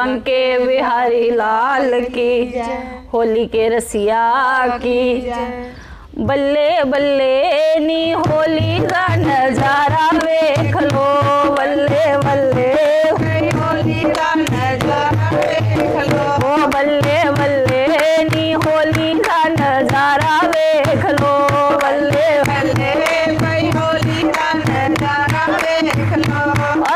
बंके बिहारी लाल की, होली के रसिया की। बल्ले बल्ले नी होली का नजारा देख लो, बल्ले बल्ले होली का नजारा देख लो, ओ बल्ले बल्ले नी होली का नजारा देख लो, बल्ले बल्ले भाई होली का नजारा देख लो।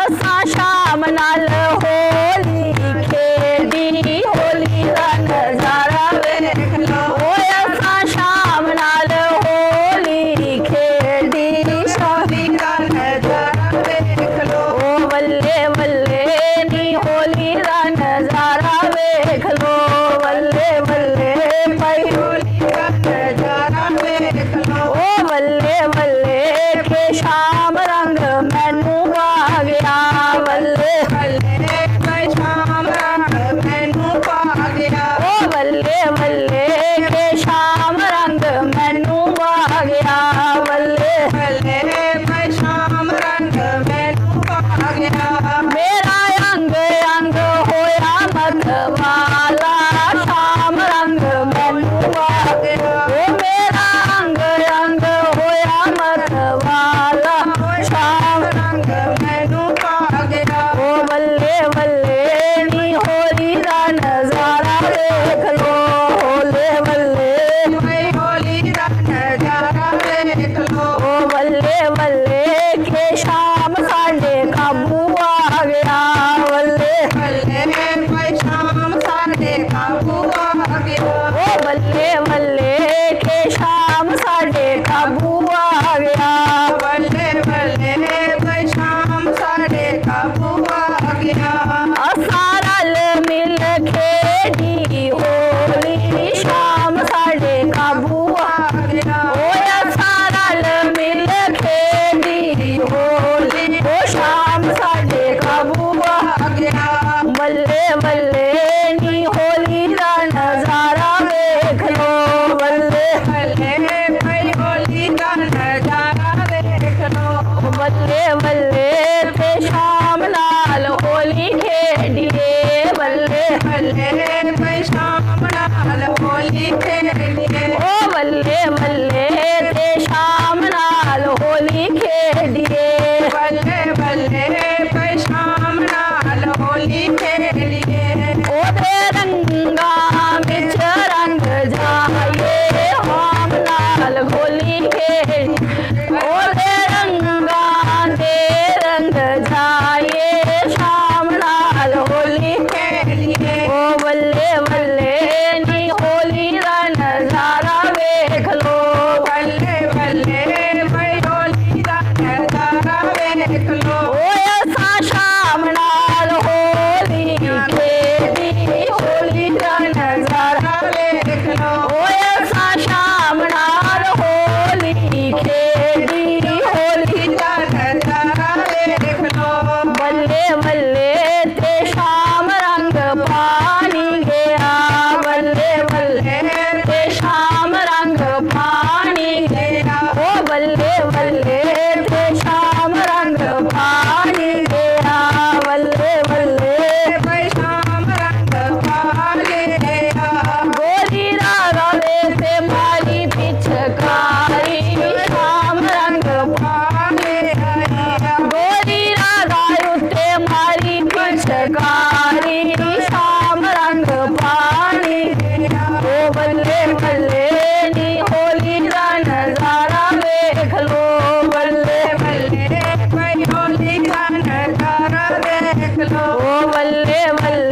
असा शाम नाल होली खेली, होली का नजारा देख लो, ओ असा शाम नाल होली खेली, होली का नजारा देख लो, ओ बल्ले बल्ले नी होली का नजारा देख लो, बल्ले बल्ले भाई होली का नजारा देख लो, ओ बल्ले बल्ले के शाम रंग मैनू आ गया, बल्ले बल्ले भाई शाम रंग मैनू पा गया, ओ बल्ले बल्ले के शाम रंग मैनू आ गया, बल्ले बल्ले भाई शाम रंग मैनू पा गया। मेरा अंग अंग होया मतवाला, शाम रंग मैनू आ गया, ओ मेरा अंग अंग होया मतवाला, शाम रंग मैनू पा गया, ओ बल्ले बल्ले नी होली का नजारा देख लो, होले बल्ले भाई होली का नजारा देख लो, ओ बल्ले बल्ले के शाम साडे काबू आ गया, बल्ले बल्ले भाई शाम साडे काबू आ गया, ओ बल्ले बल्ले के शाम साडे काबू आ गया, बल्ले बल्ले भाई शाम साडे काबू आ गया। असा रल मिल खेडी होली, शाम साडे काबू आ गया, ओ असा रल मिल खेडी होली, ओ शाम साडे काबू आ गया, बल्ले बल्ले नी होली का नजारा देख लो, बल्ले बल्ले भाई होली का नजारा देख लो, बल्ले बल्ले ते शाम लाल होली खेडिए, बल्ले बल्ले भाई शाम नाल होली खेलिए, ओ बल्ले बल्ले ते शाम लाल होली खेडिए, बल्ले बल्ले भाई शाम नाल होली खेलिए, ओदे रंगा बिच रंग जाए, हम लाल होली खेडी, ओदे रंगा दे रंग जाए, शाम लाल होली खेलिए, ओ बल्ले बल्ले नी होली का नजारा देख लो, बल्ले बल्ले भाई होली का नजारा देख लो, ओ ऐसा शाम नाल होली खेली, होली का नजारा देख लो, ओ ऐसा शाम नाल होली खेली, होली का नजारा देख लो, बल्ले बल्ले ते शाम रंग पानी गया, बल्ले बल्ले ते शाम रंग पानी गया, ओ बल्ले बल्ले ते शाम रंग पानी गया, बल्ले बल्ले भाई शाम रंग पाले गया, गोरी रागावे ते मारी पिचकारी, शाम रंग पाले गया, गोरी रागायु ते मारी पिचकारी, शाम रंग पानी ओ बल्ले बल्ले नी होली का नजारा देख लो, बल्ले बल्ले भाई होली का नजारा देख लो, ओ बल्ले बल्ले